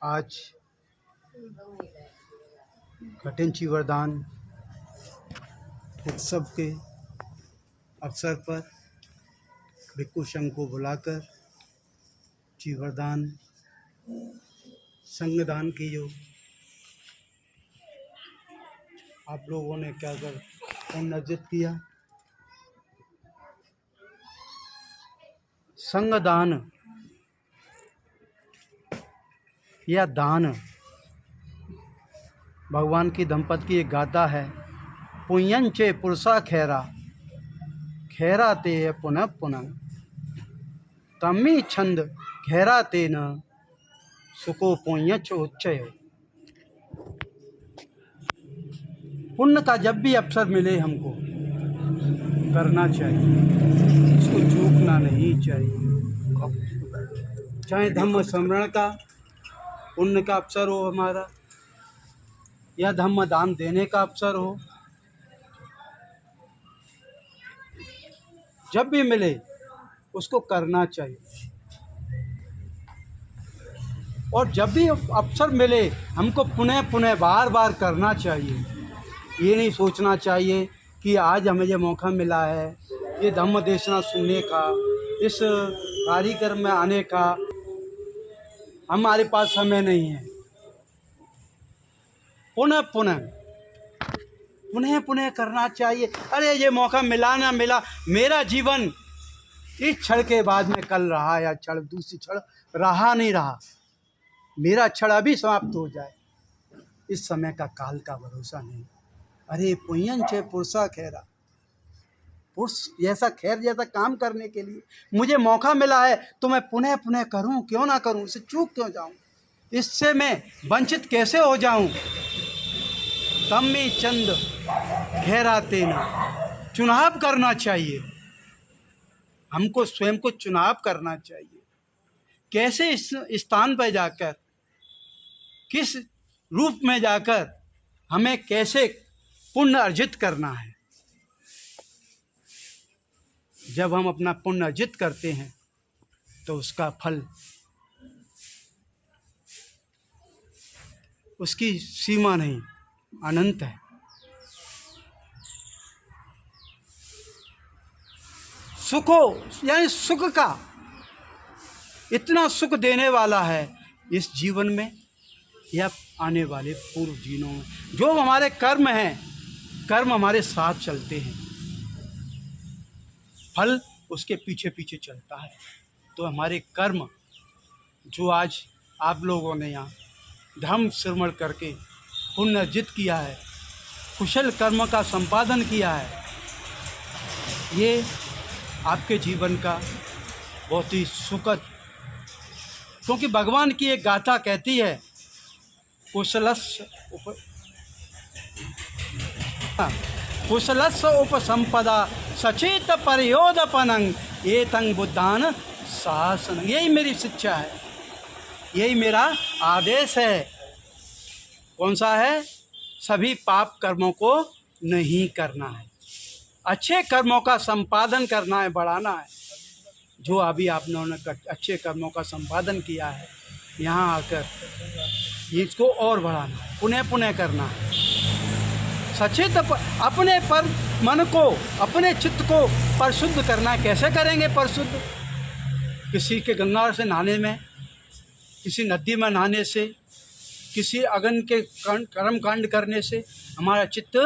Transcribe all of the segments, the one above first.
आज कठिन चीवरदान उत्सव के अवसर पर भिक्खु संघ को बुलाकर चीवरदान संगदान की जो आप लोगों ने क्या कर पुण्य अर्जित किया। संगदान या दान भगवान की दंपति की एक गाथा है। पुण्यंचे पुरुषा खैरा खैरा ते पुनः पुनः तम्मी छंद खैरा ते न सुको पुण्यच उच्चय। पुण्य का जब भी अवसर मिले हमको करना चाहिए, इसको चूकना नहीं चाहिए। चाहे धम्म स्मरण का पुण्य का अवसर हो हमारा, या धम्म दान देने का अवसर हो, जब भी मिले उसको करना चाहिए। और जब भी अवसर मिले हमको पुनः पुनः बार बार करना चाहिए। ये नहीं सोचना चाहिए कि आज हमें ये मौका मिला है ये धम्म देशना सुनने का, इस कार्यक्रम में आने का, हमारे पास समय नहीं है। पुनः पुनः पुनः पुनः करना चाहिए। अरे ये मौका मिला ना मिला, मेरा जीवन इस क्षण के बाद में कल रहा या क्षण दूसरी क्षण रहा नहीं रहा, मेरा क्षण अभी समाप्त हो जाए, इस समय का काल का भरोसा नहीं। अरे पुण्यं चे पुरुषा खैरा, पुरुष जैसा खैर जैसा काम करने के लिए मुझे मौका मिला है तो मैं पुनः पुनः करूं, क्यों ना करूं, इससे चूक क्यों जाऊं, इससे मैं वंचित कैसे हो जाऊं। तम्मी चंद खैराते न, चुनाव करना चाहिए हमको, स्वयं को चुनाव करना चाहिए। कैसे इस स्थान पर जाकर, किस रूप में जाकर हमें कैसे पुण्य अर्जित करना है। जब हम अपना पुण्य अर्जित करते हैं तो उसका फल, उसकी सीमा नहीं, अनंत है। सुखो यानी सुख का, इतना सुख देने वाला है इस जीवन में या आने वाले पूर्व जीवनों में। जो हमारे कर्म हैं, कर्म हमारे साथ चलते हैं, फल उसके पीछे पीछे चलता है। तो हमारे कर्म जो आज आप लोगों ने यहाँ धर्म श्रवण करके पुण्य अर्जित किया है, कुशल कर्म का संपादन किया है, ये आपके जीवन का बहुत ही सुखद, क्योंकि भगवान की एक गाथा कहती है कुशलस्य उपसंपदा सचेत परयोदपनं एतं बुद्धान शासन। यही मेरी शिक्षा है, यही मेरा आदेश है। कौन सा है? सभी पाप कर्मों को नहीं करना है, अच्छे कर्मों का संपादन करना है, बढ़ाना है। जो अभी आप लोगों ने अच्छे कर्मों का संपादन किया है, यहाँ आकर इसको और बढ़ाना है, पुनः पुनः करना है। सचेत अपने पर मन को, अपने चित्त को परिशुद्ध करना है। कैसे करेंगे परिशुद्ध? किसी के गंगा से नहाने में, किसी नदी में नहाने से, किसी अगन के कर्म कांड करने से हमारा चित्त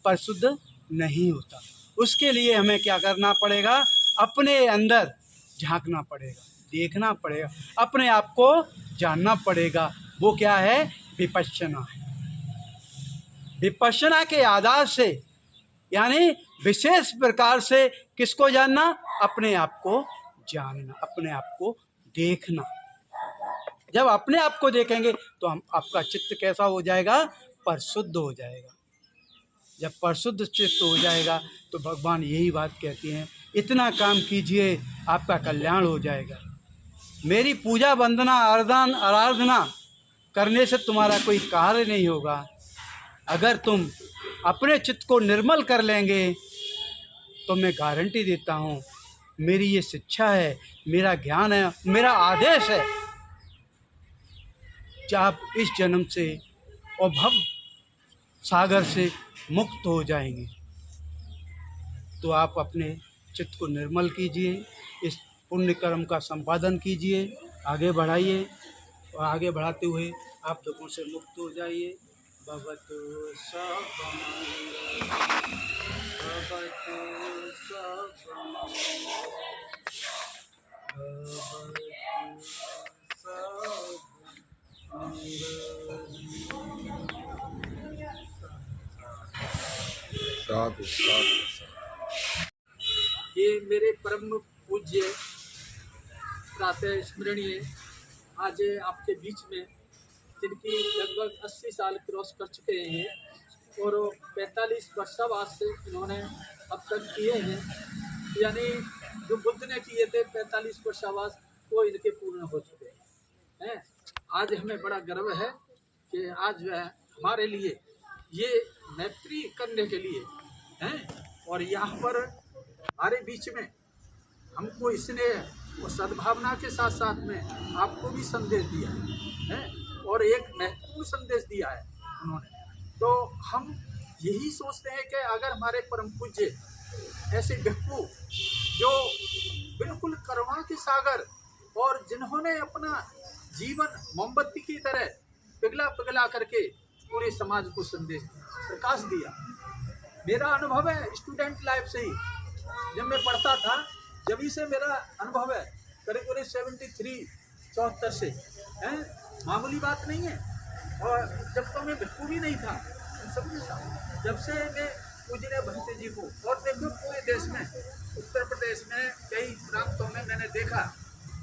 परिशुद्ध नहीं होता। उसके लिए हमें क्या करना पड़ेगा? अपने अंदर झांकना पड़ेगा, देखना पड़ेगा, अपने आप को जानना पड़ेगा। वो क्या है? विपश्यना है। विपश्यना के आधार से, यानी विशेष प्रकार से किसको जानना? अपने आप को जानना, अपने आप को देखना। जब अपने आप को देखेंगे तो हम, आपका चित्त कैसा हो जाएगा? परिशुद्ध हो जाएगा। जब परिशुद्ध चित्त हो जाएगा तो भगवान यही बात कहती हैं, इतना काम कीजिए आपका कल्याण हो जाएगा। मेरी पूजा वंदना आराधना करने से तुम्हारा कोई कार्य नहीं होगा। अगर तुम अपने चित्त को निर्मल कर लेंगे तो मैं गारंटी देता हूँ, मेरी ये शिक्षा है, मेरा ज्ञान है, मेरा आदेश है कि आप इस जन्म से और भव सागर से मुक्त हो जाएंगे। तो आप अपने चित्त को निर्मल कीजिए, इस पुण्य कर्म का संपादन कीजिए, आगे बढ़ाइए और आगे बढ़ाते हुए आप दुखों से मुक्त हो जाइए। भवतु सबमंगलम्, भवतु सबमंगलम्, भवतु साधु साधु। ये मेरे परम पूज्य प्रातः स्मरणीय आज आपके बीच में, जिनकी लगभग 80 साल क्रॉस कर चुके हैं और 45 वर्षावास से इन्होंने अब तक किए हैं, यानी जो बुद्ध ने किए थे 45 वर्षावास वो इनके पूर्ण हो चुके हैं। आज हमें बड़ा गर्व है कि आज जो है हमारे लिए ये मैत्री करने के लिए हैं और यहाँ पर हमारे बीच में हमको इसने वो सद्भावना के साथ साथ में आपको भी संदेश दिया है और एक महत्वपूर्ण संदेश दिया है उन्होंने। तो हम यही सोचते हैं कि अगर हमारे परम पूज्य ऐसे भिक्षु जो बिल्कुल करुणा के सागर और जिन्होंने अपना जीवन मोमबत्ती की तरह पिघला पिघला करके पूरे समाज को संदेश प्रकाश दिया। मेरा अनुभव है स्टूडेंट लाइफ से ही, जब मैं पढ़ता था जब ही से मेरा अनुभव है, करीब 74 से हैं, मामूली बात नहीं है। और जब तो मैं भिक्षु भी नहीं था, समझे साहब, जब से मैं पूजनीय भंते जी को, और देखो पूरे देश में उत्तर प्रदेश में कई प्रांतों में मैंने देखा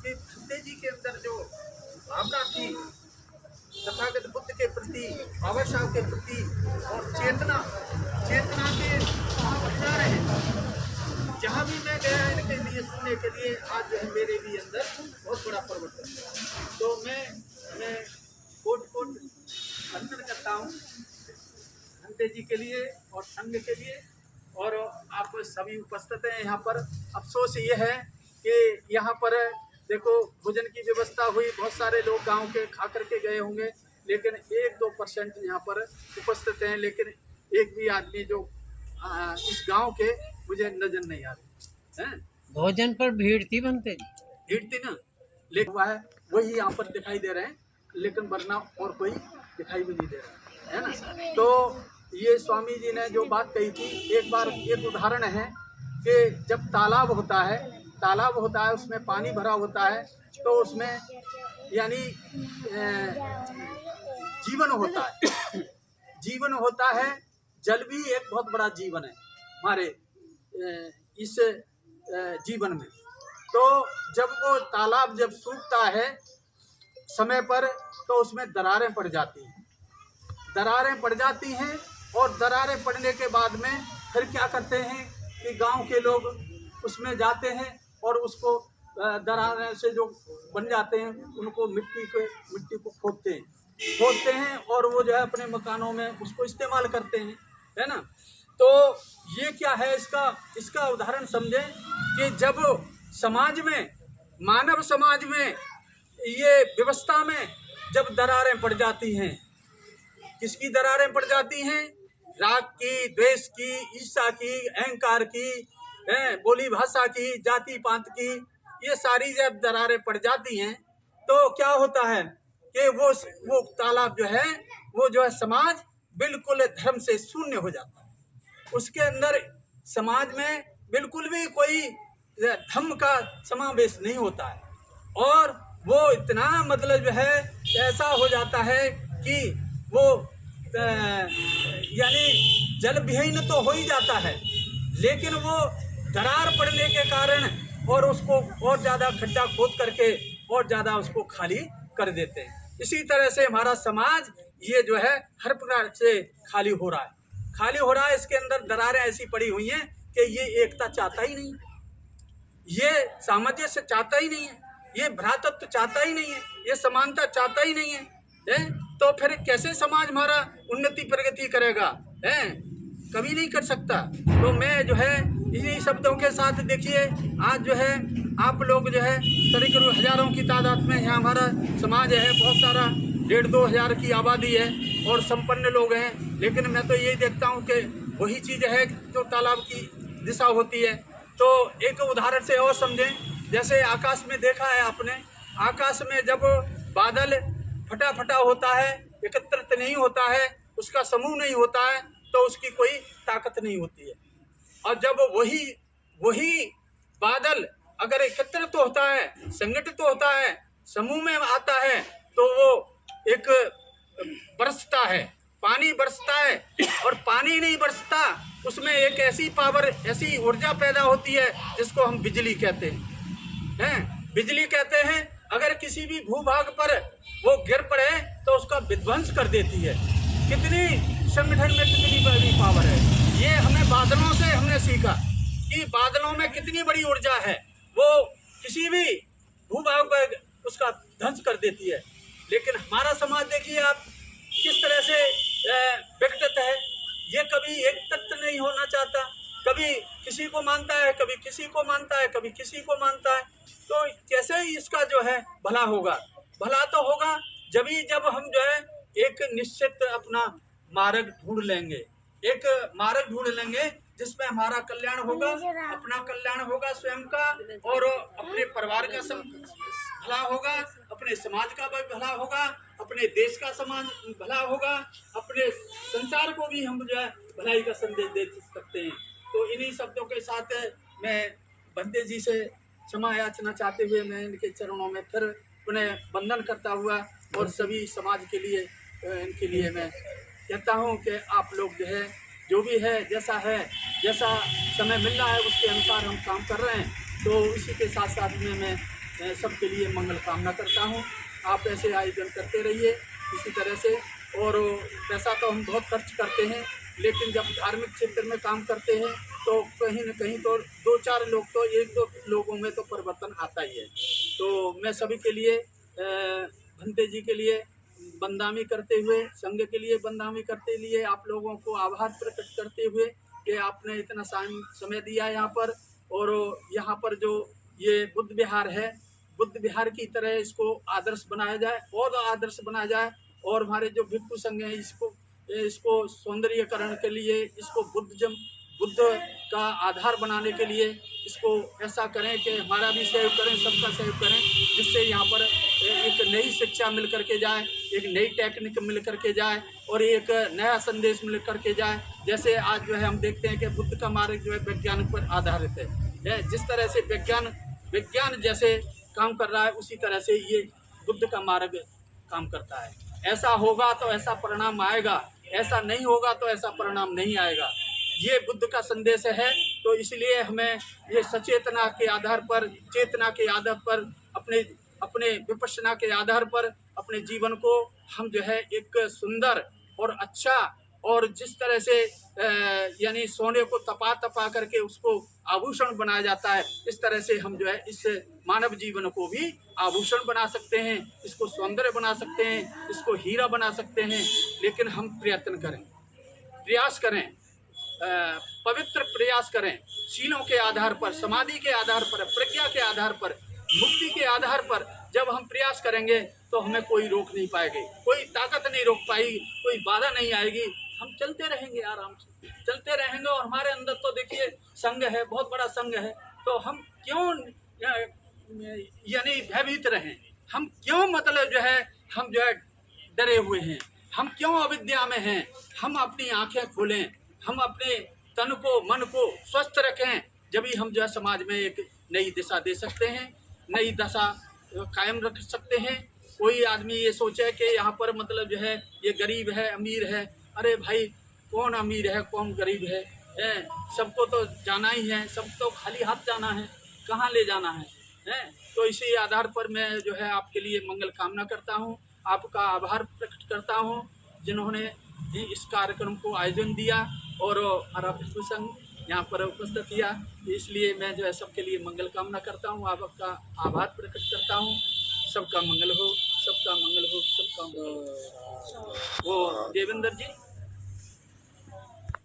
कि भंते जी के अंदर जो भावना थी तथागत बुद्ध के प्रति, बाबा साहब के प्रति और चेतना के भंडार है। जहाँ भी मैं गया इनके लिए सुनने के लिए, आज जो है मेरे भी अंदर बहुत बड़ा परिवर्तन है। तो मैं कोट वंदन करता हूँ भंते जी के लिए और संघ के लिए, और आप सभी उपस्थित हैं यहाँ पर। अफसोस ये है कि यहाँ पर देखो भोजन की व्यवस्था हुई, बहुत सारे लोग गांव के खा करके गए होंगे, लेकिन 1-2% यहाँ पर उपस्थित हैं, लेकिन एक भी आदमी जो इस गांव के मुझे नजर नहीं आ रहे हैं। भोजन पर भीड़ थी बनते, भीड़ थी ना, लेकिन हुआ है वही यहाँ पर दिखाई दे रहे हैं, लेकिन वरना और कोई दिखाई भी नहीं दे रहा है ना। तो ये स्वामी जी ने जो बात कही थी, एक बार एक उदाहरण है कि जब तालाब होता है उसमें पानी भरा होता है, तो उसमें यानी जीवन होता है। जल भी एक बहुत बड़ा जीवन है हमारे इस जीवन में। तो जब वो तालाब जब सूखता है समय पर, तो उसमें दरारें पड़ जाती हैं और दरारें पड़ने के बाद में फिर क्या करते हैं कि गांव के लोग उसमें जाते हैं और उसको दरारें से जो बन जाते हैं उनको मिट्टी को खोदते हैं और वो जो है अपने मकानों में उसको इस्तेमाल करते हैं, है ना। तो ये क्या है, इसका उदाहरण समझें कि जब समाज में, मानव समाज में, ये व्यवस्था में जब दरारें पड़ जाती हैं, किसकी दरारें पड़ जाती हैं? राग की, द्वेष की, ईर्ष्या की, अहंकार की, बोली भाषा की, जाति पात की, ये सारी जब दरारें पड़ जाती हैं तो क्या होता है कि वो तालाब जो है समाज बिल्कुल धर्म से शून्य हो जाता है। उसके अंदर समाज में बिल्कुल भी कोई धर्म का समावेश नहीं होता है और वो इतना मतलब जो है ऐसा हो जाता है कि वो यानी जल विहीन तो हो ही जाता है, लेकिन वो दरार पड़ने के कारण और उसको और ज़्यादा खड्डा खोद करके और ज़्यादा उसको खाली कर देते हैं। इसी तरह से हमारा समाज ये जो है हर प्रकार से खाली हो रहा है। इसके अंदर दरारें ऐसी पड़ी हुई हैं कि ये एकता चाहता ही नहीं, ये सामंजस्य चाहता ही नहीं है, ये भ्रातृत्व चाहता ही नहीं है, ये समानता चाहता ही नहीं है। तो फिर कैसे समाज हमारा उन्नति प्रगति करेगा? कभी नहीं कर सकता। तो मैं जो है इन्हीं शब्दों के साथ देखिए, आज जो है आप लोग जो है करीब हजारों की तादाद में यहाँ हमारा समाज है, बहुत सारा 1,500-2 हज़ार की आबादी है और संपन्न लोग हैं, लेकिन मैं तो यही देखता हूँ कि वही चीज़ है जो तालाब की दिशा होती है। तो एक उदाहरण से और समझें, जैसे आकाश में देखा है आपने, आकाश में जब बादल फटा फटा होता है, एकत्रित नहीं होता है, उसका समूह नहीं होता है, तो उसकी कोई ताकत नहीं होती है। और जब वही बादल अगर एकत्रित होता है, संगठित होता है, समूह में आता है, तो वो एक बरसता है, पानी बरसता है। और पानी नहीं बरसता, उसमें एक ऐसी पावर, ऐसी ऊर्जा पैदा होती है जिसको हम बिजली कहते हैं। बिजली कहते हैं, अगर किसी भी भूभाग पर वो गिर पड़े तो उसका विध्वंस कर देती है। कितनी संगठन में कितनी बड़ी पावर है, ये हमें बादलों से हमने सीखा कि बादलों में कितनी बड़ी ऊर्जा है, वो किसी भी भूभाग पर उसका ध्वंस कर देती है। लेकिन हमारा समाज देखिए आप किस तरह से विघटित है, ये कभी एक तत्व नहीं होना चाहता, कभी किसी को मानता है, कभी किसी को मानता है, कभी किसी को मानता है। तो कैसे ही इसका जो है भला होगा? भला तो होगा जब हम जो है एक निश्चित अपना मार्ग ढूंढ लेंगे, एक मार्ग ढूंढ लेंगे जिसमें हमारा कल्याण होगा, अपना कल्याण होगा स्वयं का, और अपने परिवार का भला होगा, अपने समाज का भी भला होगा, अपने देश का समाज भला होगा, अपने संसार को भी हम जो है भलाई का संदेश दे सकते हैं। तो इन्हीं शब्दों के साथ मैं बंदे जी से क्षमा याचना चाहते हुए मैं इनके चरणों में फिर उन्हें वंदन करता हुआ और सभी समाज के लिए इनके लिए मैं कहता हूँ कि आप लोग जो है, जो भी है, जैसा समय मिल रहा है उसके अनुसार हम काम कर रहे हैं। तो इसी के साथ साथ में मैं सबके लिए मंगल कामना करता हूँ। आप ऐसे आयोजन करते रहिए इसी तरह से। और पैसा तो हम बहुत खर्च करते हैं, लेकिन जब धार्मिक क्षेत्र में काम करते हैं तो कहीं न कहीं तो 2-4 लोग तो 1-2 लोगों में तो परिवर्तन आता ही है। तो मैं सभी के लिए भंते जी के लिए बंदामी करते हुए, संघ के लिए बंदामी करते लिए, आप लोगों को आभार प्रकट करते हुए कि आपने इतना समय दिया यहाँ पर। और यहाँ पर जो ये बुद्ध विहार है, बुद्ध विहार की तरह इसको आदर्श बनाया जाए और आदर्श बनाया जाए। और हमारे जो भिक्षु संघ हैं इसको सौंदर्यकरण के लिए, इसको बुद्ध का आधार बनाने के लिए इसको ऐसा करें कि हमारा भी सहयोग करें, सबका सहयोग करें, जिससे यहाँ पर एक नई शिक्षा मिल करके जाए, एक नई टेक्निक मिल करके जाए और एक नया संदेश मिल करके जाए। जैसे आज जो है हम देखते हैं कि बुद्ध का मार्ग जो है वैज्ञानिक पर आधारित है। जिस तरह से विज्ञान जैसे काम कर रहा है, उसी तरह से ये बुद्ध का मार्ग काम करता है। ऐसा होगा तो ऐसा परिणाम आएगा, ऐसा नहीं होगा तो ऐसा परिणाम नहीं आएगा। ये बुद्ध का संदेश है। तो इसलिए हमें ये सचेतना के आधार पर, चेतना के आधार पर, अपने विपश्यना के आधार पर अपने जीवन को हम जो है एक सुंदर और अच्छा, और जिस तरह से यानी सोने को तपा करके उसको आभूषण बनाया जाता है, इस तरह से हम जो है इस मानव जीवन को भी आभूषण बना सकते हैं, इसको सौंदर्य बना सकते हैं, इसको हीरा बना सकते हैं। लेकिन हम प्रयत्न करें, प्रयास करें, पवित्र प्रयास करें, शीलों के आधार पर, समाधि के आधार पर, प्रज्ञा के आधार पर, मुक्ति के आधार पर जब हम प्रयास करेंगे तो हमें कोई रोक नहीं पाएगी, कोई ताकत नहीं रोक पाएगी, कोई बाधा नहीं आएगी। हम चलते रहेंगे, आराम से चलते रहेंगे। और हमारे अंदर तो देखिए संघ है, बहुत बड़ा संघ है, तो हम क्यों यानी भयभीत रहें? हम क्यों मतलब जो है हम जो है डरे हुए हैं? हम क्यों अविद्या में हैं? हम अपनी आंखें खोलें, हम अपने तन को, मन को स्वस्थ रखें, जब ही हम जो है समाज में एक नई दिशा दे सकते हैं, नई दशा कायम रख सकते हैं। कोई आदमी ये सोचे कि यहाँ पर मतलब जो है ये गरीब है, अमीर है, अरे भाई कौन अमीर है, कौन गरीब है, सबको तो जाना ही है, सब तो खाली हाथ जाना है, कहाँ ले जाना है? तो इसी आधार पर मैं जो है आपके लिए मंगल कामना करता हूँ, आपका आभार प्रकट करता हूँ जिन्होंने इस कार्यक्रम को आयोजन दिया और हमारा भिक्षु संघ यहाँ पर उपस्थित किया। इसलिए मैं जो है सबके लिए मंगल कामना करता हूँ, आपका आभार प्रकट करता हूँ। सबका मंगल हो, सबका मंगल हो, सबका मंगल हो। वो देवेंद्र जी।